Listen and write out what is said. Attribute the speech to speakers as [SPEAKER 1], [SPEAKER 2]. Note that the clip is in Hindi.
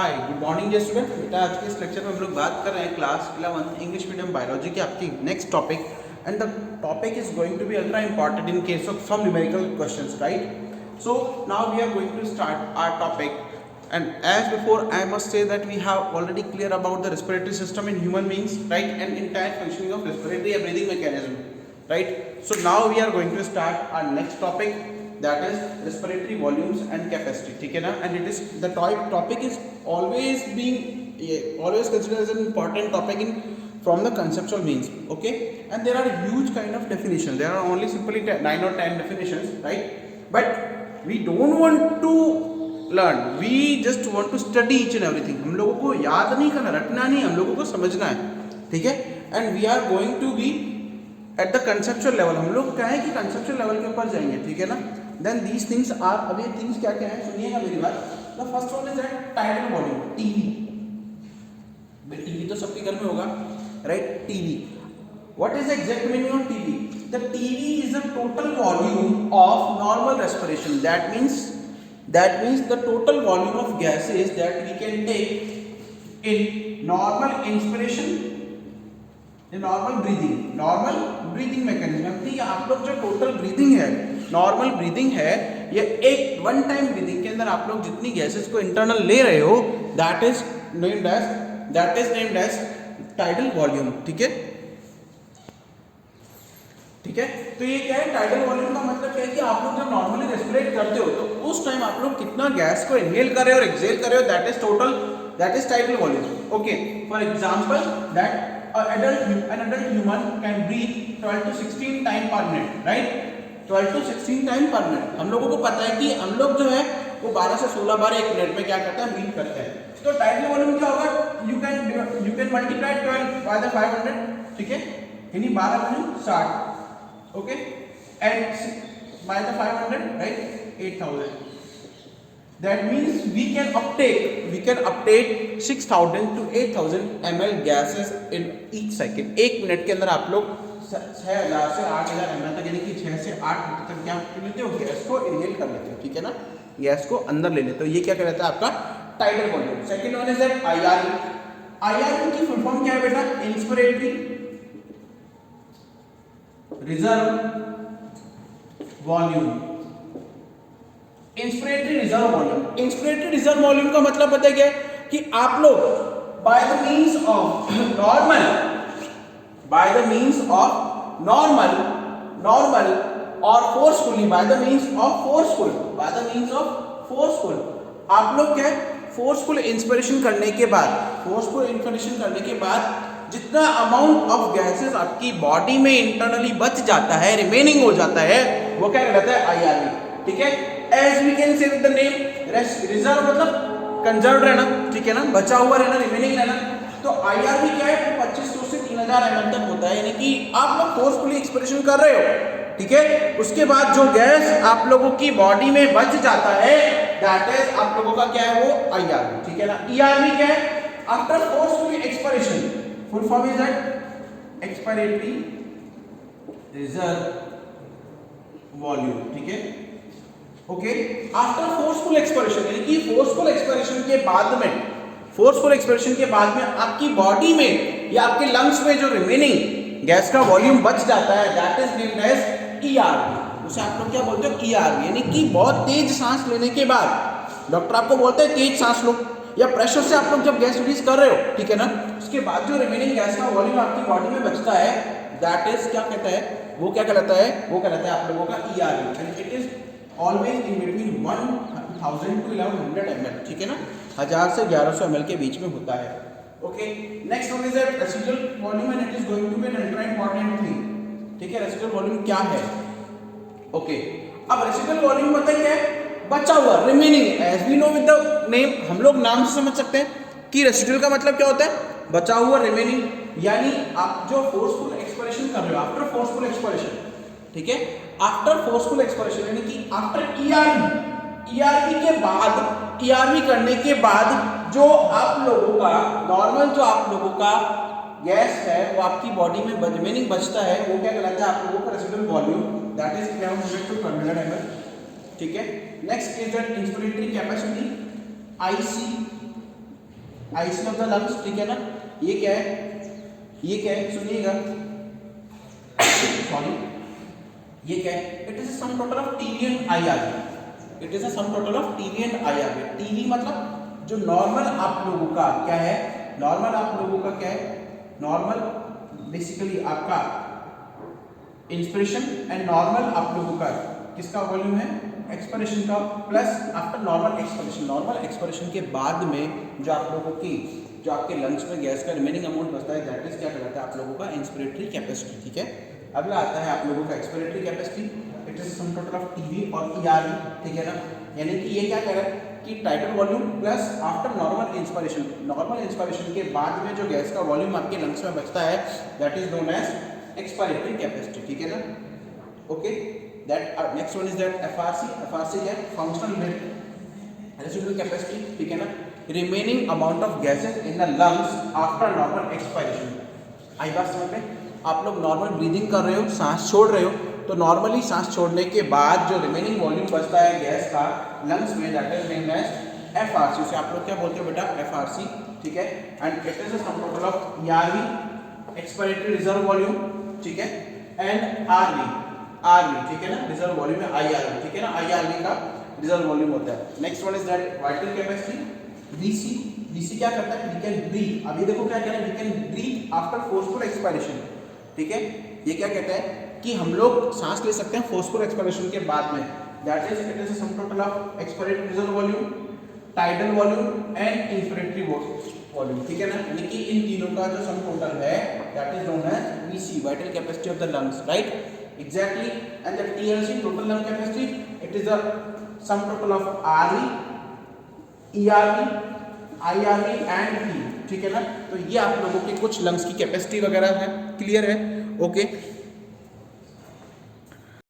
[SPEAKER 1] हाय गुड मॉर्निंग डियर स्टूडेंट। बेटा आज के इस लेक्चर में हम लोग बात कर रहे हैं क्लास 11 इंग्लिश मीडियम बायोलॉजी के आपकी next topic and the topic is going to be ultra important in case of some numerical questions, right? So now we are going to start our topic and as before I must say that we have already clear about the respiratory system in human beings, right, and entire functioning of respiratory and breathing mechanism, right? So now we are going to start our next topic, that is respiratory volumes and capacity, ठीक है ना? And it is the topic is always always considered as an important topic in from the conceptual means, okay? And there are huge kind of definitions. There are only simply 9 or 10 definitions, right? But we don't want to learn, we just want to study each and everything. हम लोगों को याद नहीं करना, रटना नहीं, हम लोगों को समझना है, ठीक है? And we are going to be at the conceptual level. हम लोग क्या है कि conceptual level के ऊपर जाएंगे, ठीक है ना? Then these things are, अब ये things क्या क्या है सुनिएगा मेरी बात. The first one is that tidal volume, TV. TV तो सबके घर में होगा, right? TV. What is the exact meaning of TV? The TV is the total volume of normal respiration. That means the total volume of gases that we can take in normal inspiration, in normal breathing mechanism. ठीक है, आप लोग जो total breathing है, normal breathing है, ये एक one time breathing के अंदर आप लोग जितनी gases को internal ले रहे हो, that is named as tidal volume, ठीक है? ठीक है, तो ये क्या है टाइडल वॉल्यूम का मतलब क्या है कि आप लोग जब नॉर्मली रेस्पिरेट करते हो तो उस टाइम आप लोग कितना गैस को इनहेल कर रहे हो और एक्सहेल कर रहे हो, that is tidal volume. Okay, for example that an adult human can breathe 12 to 16 time पर मिनट, राइट? 12 to 16 टाइम पर मिनट. हम लोगों को पता है कि हम लोग जो है वो 12 से 16 बार एक मिनट में क्या करते हैं, ब्रीथ करते हैं. तो टाइडल वॉल्यूम क्या होगा, you can multiply 12 by the 500, ठीक है, यानी 12 गुना 60, okay, and by the 500, right, 8000. That means we can uptake 6000 to 8000 ml gases in each second. एक मिनट के अंदर आप लोग 6000 से 8000 ml तक, यानी कि 6 से 8 लीटर तक क्या लेते हो, गैस को इनहेल कर लेते हो, ठीक है ना? गैस को अंदर ले लेते हो. ये क्या कहलाता है आपका tidal volume. Second one is that IRV. IRV की फुल फॉर्म क्या है बेटा? Inspiratory reserve volume. Inspiratory reserve volume. Inspiratory reserve volume का मतलब पता है क्या है कि आप लोग by the means of normal और forcefully, by the means of forceful आप लोग क्या फोर्सफुल इंस्पिरेशन करने के बाद जितना अमाउंट ऑफ गैसेस आपकी बॉडी में इंटरनली बच जाता है, रिमेनिंग हो जाता है, वो क्या कहलाता है? IRV, ठीक है? As we can say with the name, reserve मतलब कंजर्व रहना, ठीक है ना, बचा हुआ रहना, रिमेनिंग रहना. तो IRV क्या है, 2500 से 3000 ml तक होता है, यानी कि आप लोग फोर्सफुली एक्सप्रेशन कर रहे हो, ठीक है? उसके बाद जो गैस आप लोगों की बॉडी में बच जाता है, दैट इज आप लोगों का क्या है, वो IRV, ठीक है ना? ERV क्या है? After forcefully expiration, full form is that expiratory reserve volume, ठीक है? ओके, आफ्टर फोर्सफुल एक्सपिरेशन, यानी कि फोर्सफुल एक्सपिरेशन के बाद में आपकी बॉडी में या आपके लंग्स में जो रिमेनिंग गैस का वॉल्यूम बच जाता है, that is named as ERV. उसे आप लोग क्या बोलते हो? ERV, यानी कि बहुत तेज सांस लेने के बाद डॉक्टर आपको बोलते हैं तेज सांस लो, या प्रेशर से आप लोग जब गैस रिलीज कर रहे हो, ठीक है ना, उसके बाद जो रिमेनिंग गैस का वॉल्यूम आपकी बॉडी में बचता है, दैट इज क्या कहता है, वो क्या कहलाता है? वो कहलाता है आप लोगों का ERV, and it is always in between 1000 to 1100 ml, ठीक है ना? 1000 से 1100 ml के बीच में होता है. Okay, next one is that residual volume, and it is going to be an ultra important thing, ठीक है? रेसिडुअल वॉल्यूम क्या है? ओके, अब रेसिडुअल वॉल्यूम पता है क्या है? बचा हुआ, remaining. As we know with the name, हम लोग नाम से समझ सकते हैं कि रेसिडुअल का मतलब क्या होता है? बचा हुआ, रिमेनिंग, यानी आप जो फोर्सफुल एक्सपिरेशन कर रहे हो, आफ्टर फोर्सफुल एक्सपिरेशन, ठीक है, आफ्टर फोर्सफुल एक्सपिरेशन, यानी कि आफ्टर ERV के बाद, ERV करने के बाद जो आप लोगों का नॉर्मल, जो आप लोगों का गैस है वो आपकी बॉडी में रिमेनिंग बचता है, वो क्या कहलाता है? आप लोगों का residual volume, that is 1100 to 1200 ml, ठीक है? Next is that inspiratory capacity, IC, IC of the lungs, ठीक है ना। ये क्या है, ये क्या है, सुनिएगा, सॉरी, ये क्या है, it is sum total of TV and IRB. It is sum total of TV and IRB. TV मतलब जो नॉर्मल आप लोगों का क्या है, नॉर्मल आप लोगों का क्या है, नॉर्मल बेसिकली आपका इंस्पिरेशन एंड नॉर्मल आप लोगों का किसका वॉल्यूम है, एक्सपिरेशन का, plus after normal expiration. Normal expiration के बाद में जो आप लोगों की, जो आपके लंग्स में गैस का रिमेनिंग अमाउंट बचता है, दैट इज क्या कहलाता है आप लोगों का इंस्पिरेटरी कैपेसिटी, ठीक है। अगला आता है आप लोगों का expiratory capacity, it is sum total of TV और ईआरवी, ठीक है ना। यानी कि ये क्या कह रहा है कि title volume plus after normal inspiration, normal inspiration के बाद में जो गैस का वॉल्यूम आपके लंग्स में बचता है, that is known as expiratory capacity, ठीक है ना। Okay, that next one is that FRC. FRC क्या है, फंक्शनल रेसिडुअल कैपेसिटी, ठीक है ना। Remaining amount of gases in the lungs after normal expiration. आई बात समझ में, आप लोग नॉर्मल ब्रीदिंग कर रहे हो, सांस छोड़ रहे हो, तो नॉर्मली सांस छोड़ने के बाद जो रिमेनिंग वॉल्यूम बचता है गैस का लंग्स में, that is named as FRC. उसे आप लोग क्या बोलते हो बेटा, एफआरसी, ठीक है। And it is sum total of ERV, expiratory reserve volume, ठीक है, एंड आरवी, आरवी, ठीक है ना, रिजर्व वॉल्यूम है आईआरवी, ठीक है ना, आईआरवी का रिजर्व वॉल्यूम होता है। Next one is that vital capacity, VC. VC क्या करता है, वी कैन ब्रीथ। अभी देखो क्या कह रहा है, we can breathe after forceful expiration, ठीक है। ये क्या कहता है कि हम लोग सांस ले सकते हैं फोर्सफुल एक्सपायरेशन के बाद में, that is it is sum total of expiratory reserve volume, tidal volume and inspiratory volume, ठीक है ना। यानी कि इन तीनों का जो सम टोटल है, that is known as VC, vital capacity of the lungs, right, exactly. And the TLC, total lung capacity, it is the sum total of RV, ERV, IRV and P, ठीक है ना। तो ये आप लोगों के कुछ लंग्स की कैपेसिटी वगैरह है, क्लियर है, ओके।